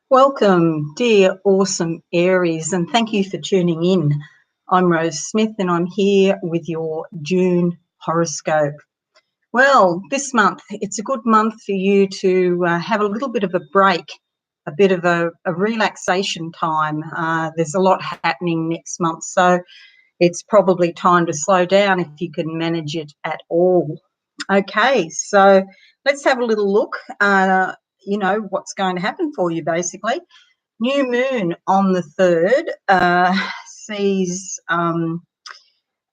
Welcome, dear awesome Aries, and thank you for tuning in. I'm Rose Smith and I'm here with your June horoscope. Well, this month, it's a good month for you to have a little bit of a break, a bit of a relaxation time. There's a lot happening next month, so it's probably time to slow down if you can manage it at all. Okay, so let's have a little look. What's going to happen for you, basically. New moon on the 3rd sees in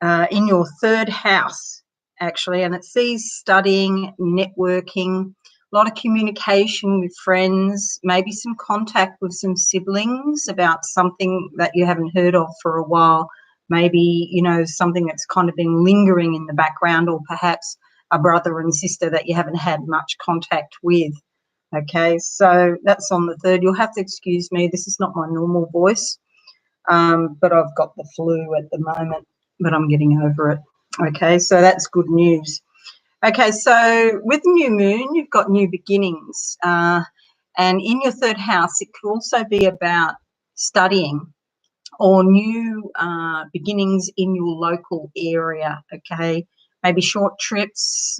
your 3rd house, actually, and it sees studying, networking, a lot of communication with friends, maybe some contact with some siblings about something that you haven't heard of for a while, maybe, something that's kind of been lingering in the background, or perhaps a brother and sister that you haven't had much contact with. Okay, so that's on the 3rd. You'll have to excuse me. This is not my normal voice, but I've got the flu at the moment, but I'm getting over it. Okay, so that's good news. Okay, so with the new moon, you've got new beginnings. And in your 3rd house, it could also be about studying or new beginnings in your local area, okay? Maybe short trips,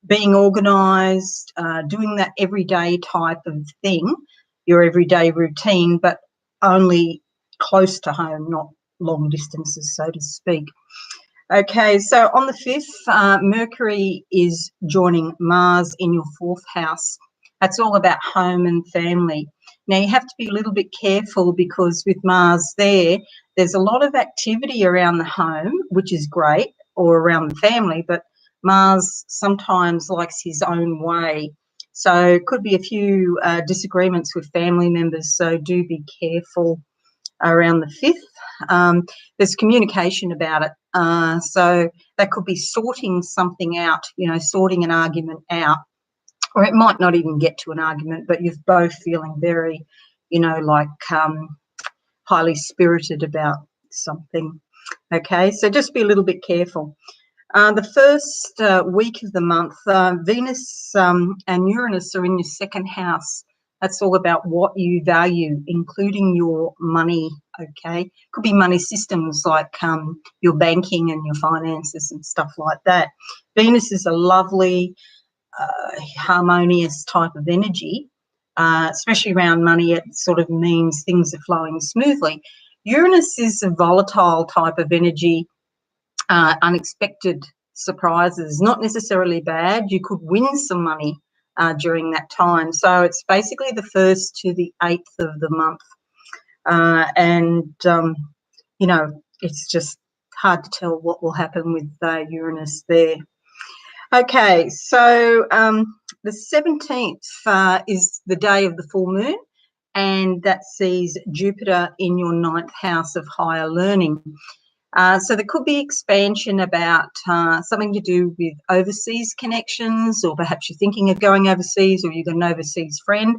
being organised, doing that everyday type of thing, your everyday routine, but only close to home, not long distances, so to speak. Okay, so on the 5th, Mercury is joining Mars in your 4th house. That's all about home and family. Now, you have to be a little bit careful because with Mars there's a lot of activity around the home, which is great, or around the family, but Mars sometimes likes his own way. So it could be a few disagreements with family members, so do be careful around the 5th. There's communication about it. So that could be sorting something out, sorting an argument out. Or it might not even get to an argument, but you're both feeling very, highly spirited about something. Okay, so just be a little bit careful. The first week of the month, Venus and Uranus are in your 2nd house. That's all about what you value, including your money, okay? Could be money systems like your banking and your finances and stuff like that. Venus is a lovely, harmonious type of energy, especially around money. It sort of means things are flowing smoothly. Uranus is a volatile type of energy, unexpected surprises, not necessarily bad. You could win some money during that time. So it's basically the 1st to the 8th of the month. It's just hard to tell what will happen with Uranus there. Okay, so the 17th is the day of the full moon, and that sees Jupiter in your 9th house of higher learning. So there could be expansion about something to do with overseas connections, or perhaps you're thinking of going overseas, or you've got an overseas friend,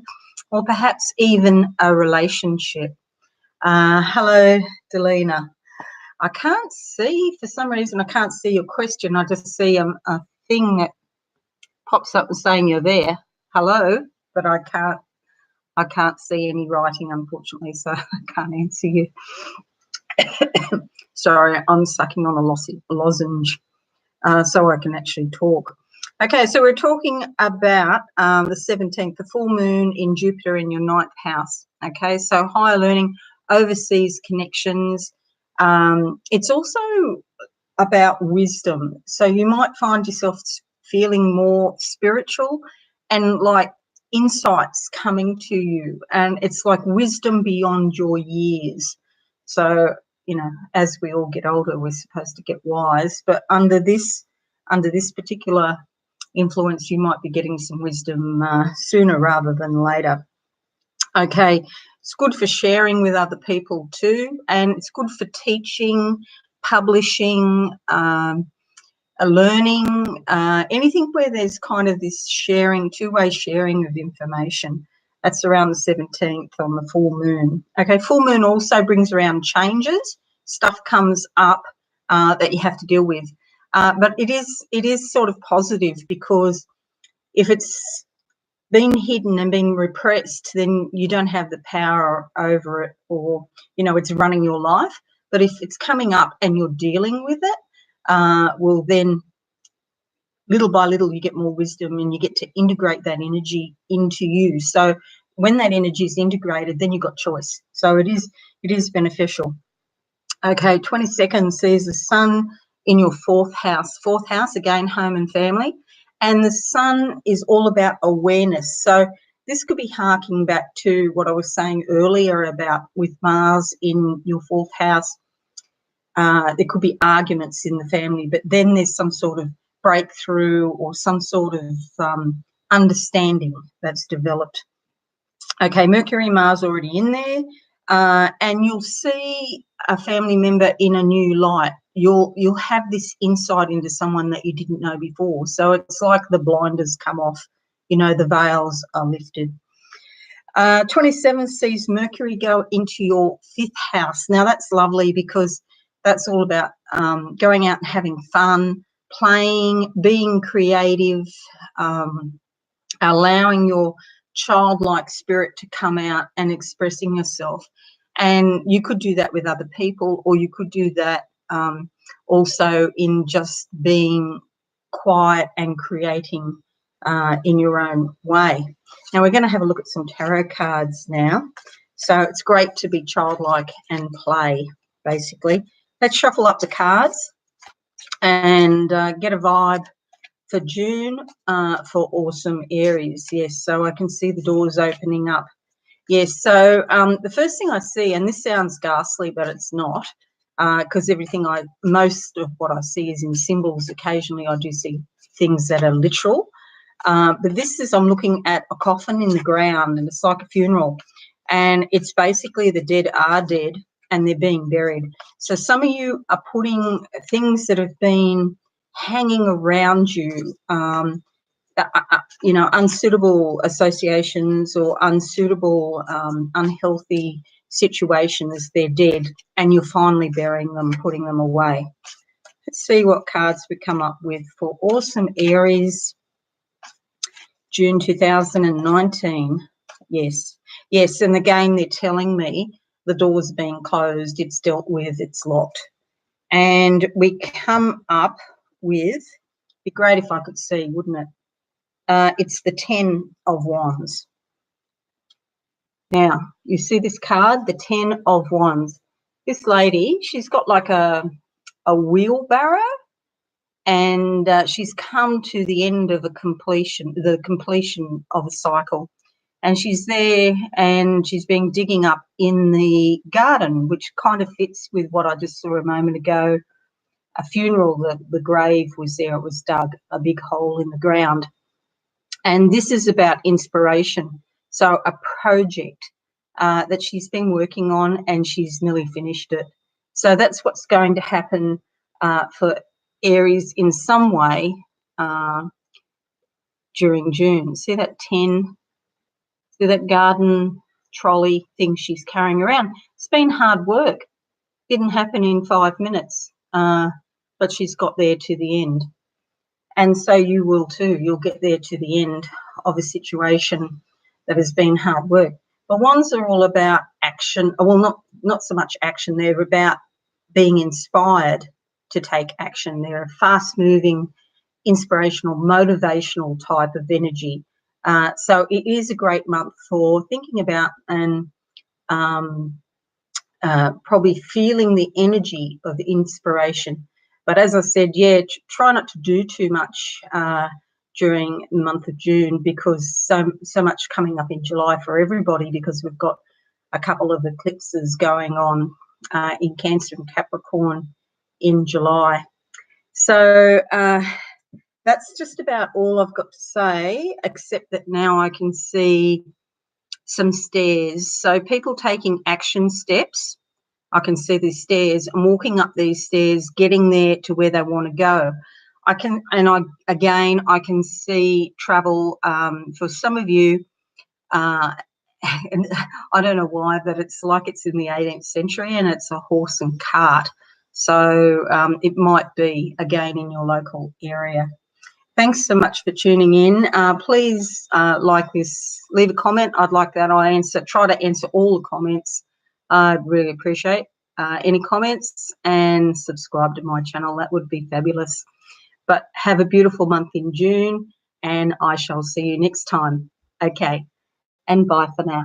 or perhaps even a relationship. Hello, Delina. I can't see, for some reason, I can't see your question. I just see a thing that pops up and saying you're there. Hello, but I can't see any writing, unfortunately, so I can't answer you. Sorry, I'm sucking on a lozenge so I can actually talk. Okay, so we're talking about the 17th, the full moon in Jupiter in your 9th house. Okay, so higher learning, overseas connections. It's also about wisdom. So you might find yourself feeling more spiritual and like insights coming to you, and it's like wisdom beyond your years. So, as we all get older, we're supposed to get wise, but under this particular influence, you might be getting some wisdom sooner rather than later. Okay, it's good for sharing with other people too, and it's good for teaching, publishing, learning, anything where there's kind of this sharing, two-way sharing of information. That's around the 17th on the full moon. Okay, full moon also brings around changes. Stuff comes up that you have to deal with. But it is sort of positive, because if it's been hidden and been repressed, then you don't have the power over it, or, it's running your life. But if it's coming up and you're dealing with it, well, then little by little you get more wisdom and you get to integrate that energy into you. So when that energy is integrated, then you've got choice. So it is beneficial. Okay, 22nd sees the sun in your fourth house. Fourth house, again, home and family. And the sun is all about awareness. So this could be harking back to what I was saying earlier about with Mars in your fourth house. There could be arguments in the family, but then there's some sort of breakthrough or some sort of understanding that's developed. Okay, Mercury and Mars already in there, and you'll see a family member in a new light. You'll have this insight into someone that you didn't know before. So it's like the blinders come off, the veils are lifted. 27 sees Mercury go into your fifth house. Now that's lovely because that's all about going out and having fun, playing, being creative, allowing your childlike spirit to come out and expressing yourself. And you could do that with other people, or you could do that also in just being quiet and creating in your own way. Now we're going to have a look at some tarot cards now. So it's great to be childlike and play, basically. Let's shuffle up the cards and get a vibe for June for awesome Aries. Yes, so I can see the doors opening up. Yes, so the first thing I see, and this sounds ghastly, but it's not, because most of what I see is in symbols. Occasionally I do see things that are literal. But this is, I'm looking at a coffin in the ground, and it's like a funeral. And it's basically the dead are dead and they're being buried. So some of you are putting things that have been hanging around you, unsuitable associations or unsuitable, unhealthy situations. They're dead, and you're finally burying them, putting them away. Let's see what cards we come up with for awesome Aries, June 2019. Yes, and again, they're telling me the door's being closed, it's dealt with, it's locked. And we come up with, be great if I could see, wouldn't it? It's the 10 of Wands. Now, you see this card, the 10 of Wands. This lady, she's got like a wheelbarrow, and she's come to the end of the completion of a cycle. And she's there and she's been digging up in the garden, which kind of fits with what I just saw a moment ago. A funeral, the grave was there, it was dug, a big hole in the ground. And this is about inspiration. So a project that she's been working on, and she's nearly finished it. So that's what's going to happen for Aries in some way during June. See that 10? See that garden trolley thing she's carrying around? It's been hard work. Didn't happen in 5 minutes, but she's got there to the end. And so you will too. You'll get there to the end of a situation that has been hard work. But Wands are all about action. Well, not so much action. They're about being inspired to take action. They're a fast-moving, inspirational, motivational type of energy. So it is a great month for thinking about and probably feeling the energy of inspiration. But as I said, try not to do too much during the month of June, because so much coming up in July for everybody, because we've got a couple of eclipses going on in Cancer and Capricorn in July. So that's just about all I've got to say, except that now I can see some stairs. So people taking action steps. I can see these stairs and walking up these stairs, getting there to where they want to go. I can see travel for some of you. And I don't know why, but it's like it's in the 18th century and it's a horse and cart. So it might be again in your local area. Thanks so much for tuning in. Please like this, leave a comment. I'd like that. Try to answer all the comments. I'd really appreciate any comments, and subscribe to my channel. That would be fabulous. But have a beautiful month in June, and I shall see you next time. Okay, and bye for now.